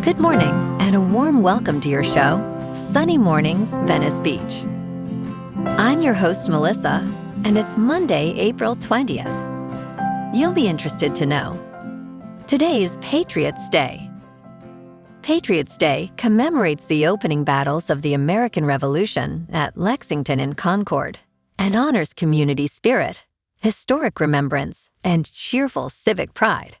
Good morning, and a warm welcome to your show, Sunny Mornings, Venice Beach. I'm your host, Melissa, and it's Monday, April 20th. You'll be interested to know. Today is Patriots' Day. Patriots' Day commemorates the opening battles of the American Revolution at Lexington and Concord and honors community spirit, historic remembrance, and cheerful civic pride.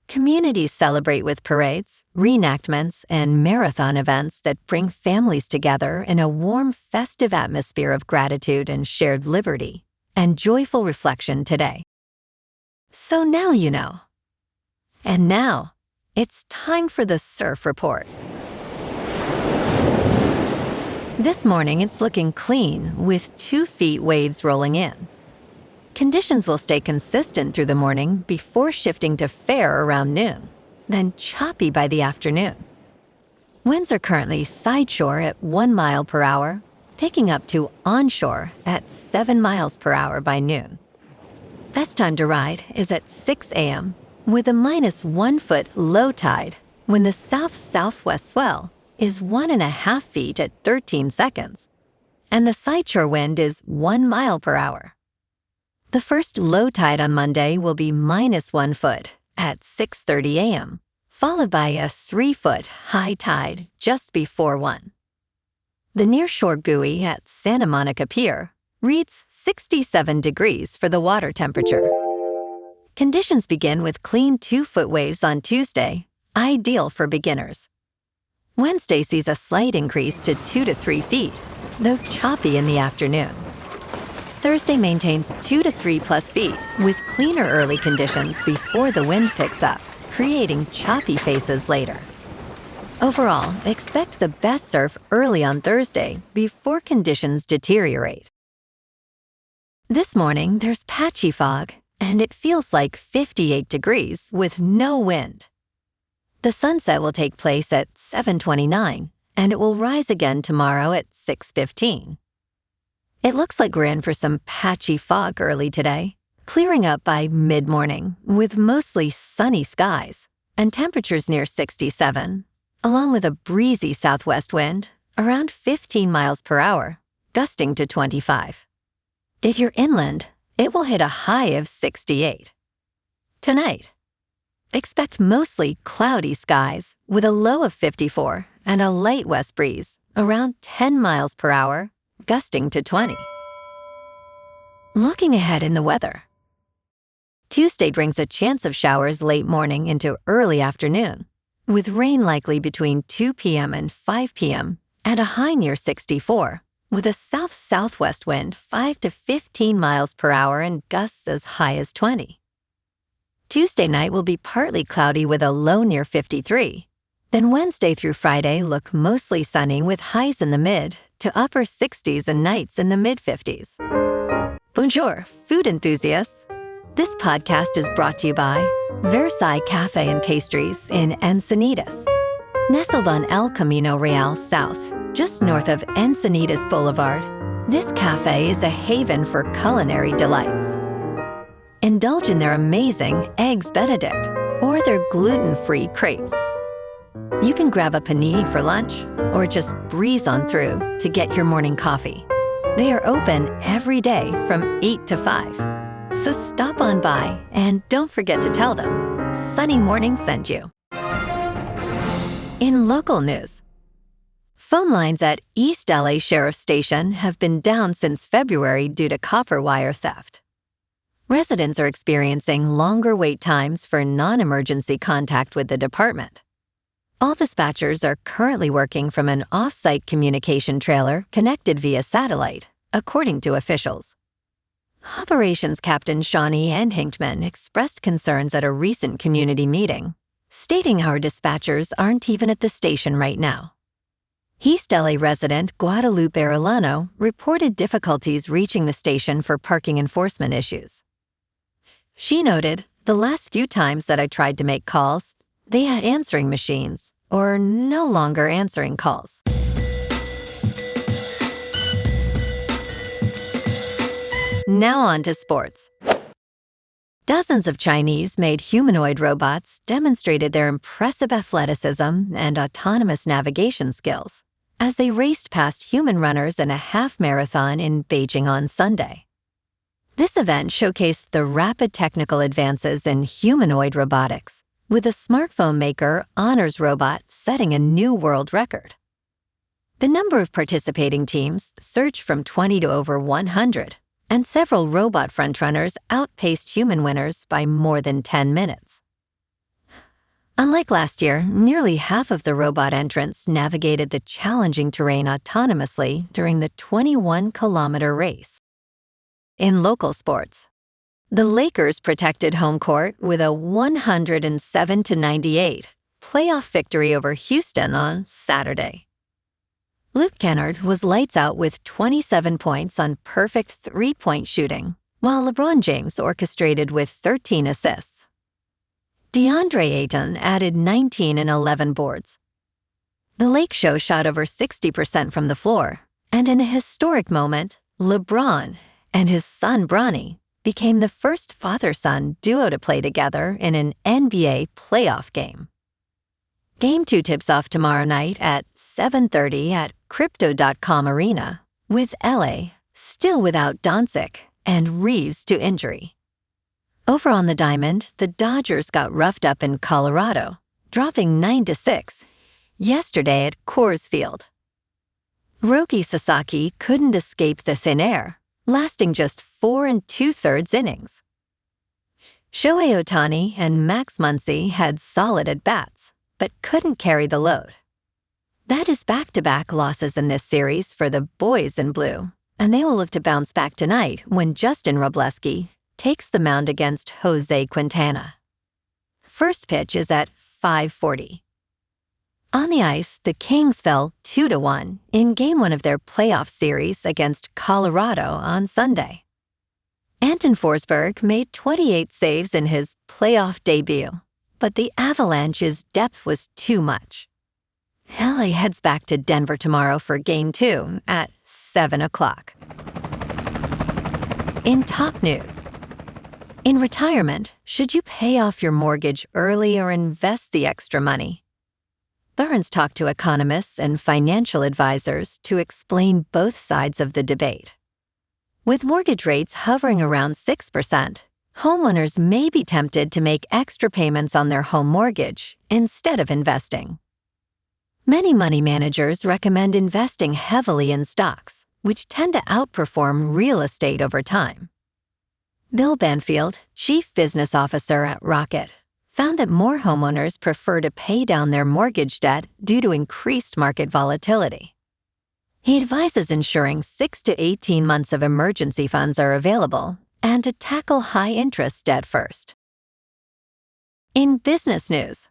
Communities celebrate with parades, reenactments, and marathon events that bring families together in a warm, festive atmosphere of gratitude and shared liberty and joyful reflection today. So now you know. And now, it's time for the Surf Report. This morning, it's looking clean with 2 feet waves rolling in. Conditions will stay consistent through the morning before shifting to fair around noon, then choppy by the afternoon. Winds are currently sideshore at 1 mile per hour, picking up to onshore at 7 miles per hour by noon. Best time to ride is at 6 a.m. with a -1 foot low tide when the south-southwest swell is 1.5 feet at 13 seconds, and the sideshore wind is 1 mile per hour. The first low tide on Monday will be -1 foot at 6:30 a.m., followed by a 3-foot high tide just before 1. The nearshore buoy at Santa Monica Pier reads 67 degrees for the water temperature. Conditions begin with clean 2-foot waves on Tuesday, ideal for beginners. Wednesday sees a slight increase to 2 to 3 feet, though choppy in the afternoon. Thursday maintains 2 to 3 plus feet with cleaner early conditions before the wind picks up, creating choppy faces later. Overall, expect the best surf early on Thursday before conditions deteriorate. This morning, there's patchy fog, and it feels like 58 degrees with no wind. The sunset will take place at 7:29, and it will rise again tomorrow at 6:15. It looks like we're in for some patchy fog early today, clearing up by mid-morning with mostly sunny skies and temperatures near 67, along with a breezy southwest wind around 15 miles per hour, gusting to 25. If you're inland, it will hit a high of 68. Tonight, expect mostly cloudy skies with a low of 54 and a light west breeze around 10 miles per hour, gusting to 20. Looking ahead in the weather. Tuesday brings a chance of showers late morning into early afternoon, with rain likely between 2 p.m. and 5 p.m. and a high near 64, with a south-southwest wind 5 to 15 miles per hour and gusts as high as 20. Tuesday night will be partly cloudy with a low near 53. Then Wednesday through Friday look mostly sunny with highs in the mid to upper 60s and nights in the mid-50s. Bonjour, food enthusiasts. This podcast is brought to you by Versailles Cafe and Pastries in Encinitas. Nestled on El Camino Real South, just north of Encinitas Boulevard, this cafe is a haven for culinary delights. Indulge in their amazing Eggs Benedict or their gluten-free crepes. You can grab a panini for lunch or just breeze on through to get your morning coffee. They are open every day from 8 to 5. So stop on by and don't forget to tell them Sunny Morning sent you. In local news, phone lines at East LA Sheriff's Station have been down since February due to copper wire theft. Residents are experiencing longer wait times for non-emergency contact with the department. All dispatchers are currently working from an off-site communication trailer connected via satellite, according to officials. Operations Captain Shawnee and Hinkman expressed concerns at a recent community meeting, stating our dispatchers aren't even at the station right now. East LA resident Guadalupe Arellano reported difficulties reaching the station for parking enforcement issues. She noted, the last few times that I tried to make calls, they had answering machines or no longer answering calls. Now on to sports. Dozens of Chinese-made humanoid robots demonstrated their impressive athleticism and autonomous navigation skills as they raced past human runners in a half marathon in Beijing on Sunday. This event showcased the rapid technical advances in humanoid robotics, with a smartphone maker Honor's robot setting a new world record. The number of participating teams surged from 20 to over 100, and several robot frontrunners outpaced human winners by more than 10 minutes. Unlike last year, nearly half of the robot entrants navigated the challenging terrain autonomously during the 21-kilometer race. In local sports, the Lakers protected home court with a 107-98 playoff victory over Houston on Saturday. Luke Kennard was lights out with 27 points on perfect three-point shooting, while LeBron James orchestrated with 13 assists. DeAndre Ayton added 19 and 11 boards. The Lake Show shot over 60% from the floor, and in a historic moment, LeBron and his son Bronny became the first father-son duo to play together in an NBA playoff game. Game 2 tips off tomorrow night at 7:30 at Crypto.com Arena, with LA still without Doncic and Reeves to injury. Over on the diamond, the Dodgers got roughed up in Colorado, dropping 9-6 yesterday at Coors Field. Roki Sasaki couldn't escape the thin air, lasting just 4 2/3 innings. Shohei Ohtani and Max Muncy had solid at-bats, but couldn't carry the load. That is back-to-back losses in this series for the boys in blue, and they will look to bounce back tonight when Justin Robleski takes the mound against Jose Quintana. First pitch is at 5:40. On the ice, the Kings fell 2-1 in Game 1 of their playoff series against Colorado on Sunday. Anton Forsberg made 28 saves in his playoff debut, but the Avalanche's depth was too much. LA heads back to Denver tomorrow for Game 2 at 7 o'clock. In top news, in retirement, should you pay off your mortgage early or invest the extra money? Burns talked to economists and financial advisors to explain both sides of the debate. With mortgage rates hovering around 6%, homeowners may be tempted to make extra payments on their home mortgage instead of investing. Many money managers recommend investing heavily in stocks, which tend to outperform real estate over time. Bill Banfield, chief business officer at Rocket, found that more homeowners prefer to pay down their mortgage debt due to increased market volatility. He advises ensuring 6 to 18 months of emergency funds are available and to tackle high-interest debt first. In business news,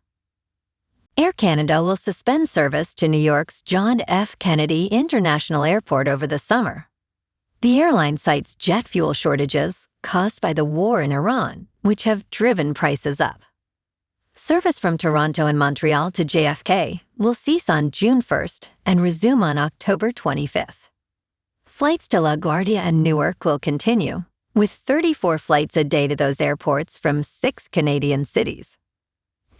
Air Canada will suspend service to New York's John F. Kennedy International Airport over the summer. The airline cites jet fuel shortages caused by the war in Iran, which have driven prices up. Service from Toronto and Montreal to JFK will cease on June 1st and resume on October 25th. Flights to LaGuardia and Newark will continue, with 34 flights a day to those airports from 6 Canadian cities.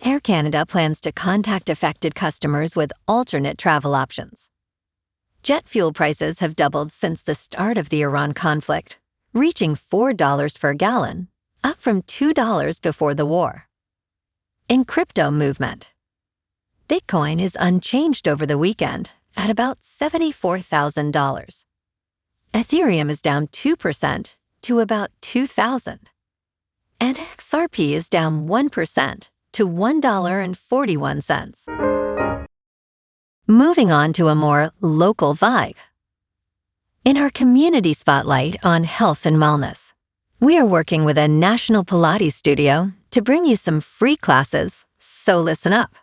Air Canada plans to contact affected customers with alternate travel options. Jet fuel prices have doubled since the start of the Iran conflict, reaching $4 per gallon, up from $2 before the war. In crypto movement, Bitcoin is unchanged over the weekend at about $74,000. Ethereum is down 2% to about $2,000. And XRP is down 1% to $1.41. Moving on to a more local vibe. In our community spotlight on health and wellness, we are working with a national Pilates studio to bring you some free classes, so listen up.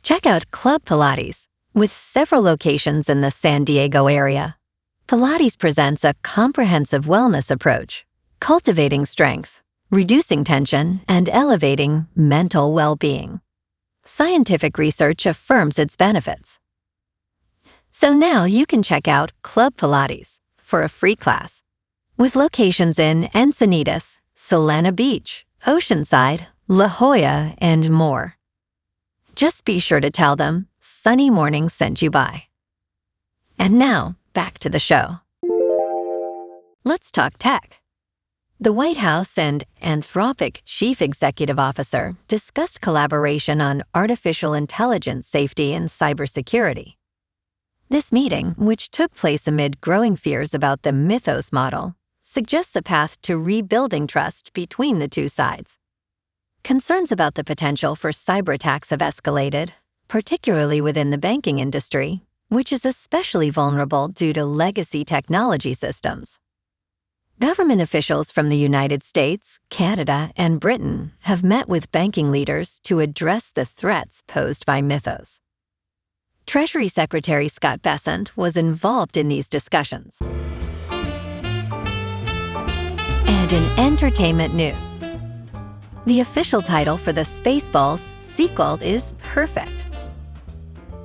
Check out Club Pilates, with several locations in the San Diego area. Pilates presents a comprehensive wellness approach, cultivating strength, reducing tension, and elevating mental well-being. Scientific research affirms its benefits. So now you can check out Club Pilates for a free class. With locations in Encinitas, Solana Beach, Oceanside, La Jolla, and more. Just be sure to tell them Sunny Morning sent you by. And now, back to the show. Let's talk tech. The White House and Anthropic Chief Executive Officer discussed collaboration on artificial intelligence safety and cybersecurity. This meeting, which took place amid growing fears about the Mythos model, suggests a path to rebuilding trust between the two sides. Concerns about the potential for cyber attacks have escalated, particularly within the banking industry, which is especially vulnerable due to legacy technology systems. Government officials from the United States, Canada, and Britain have met with banking leaders to address the threats posed by Mythos. Treasury Secretary Scott Bessent was involved in these discussions. And in entertainment news, the official title for the Spaceballs sequel is perfect.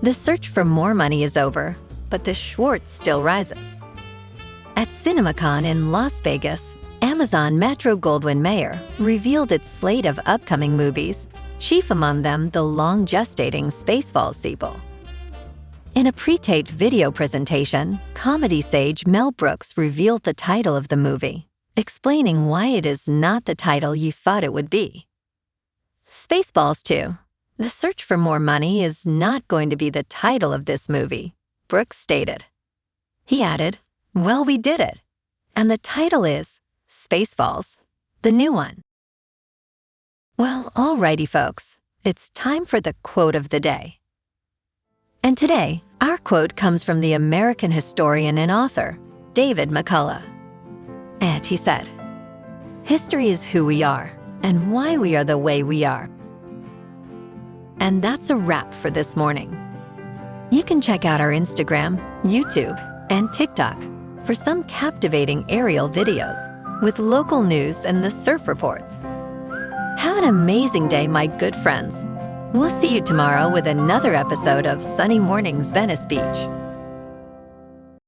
The search for more money is over, but the Schwartz still rises. At CinemaCon in Las Vegas, Amazon Metro-Goldwyn-Mayer revealed its slate of upcoming movies, chief among them the long-gestating Spaceballs sequel. In a pre-taped video presentation, comedy sage Mel Brooks revealed the title of the movie, explaining why it is not the title you thought it would be. Spaceballs 2. The Search for More Money is not going to be the title of this movie, Brooks stated. He added, "Well, we did it. And the title is Spaceballs, the new one." Well, alrighty, folks. It's time for the quote of the day. And today, our quote comes from the American historian and author, David McCullough. And he said, "History is who we are and why we are the way we are." And that's a wrap for this morning. You can check out our Instagram, YouTube, and TikTok for some captivating aerial videos with local news and the surf reports. Have an amazing day, my good friends. We'll see you tomorrow with another episode of Sunny Mornings Venice Beach.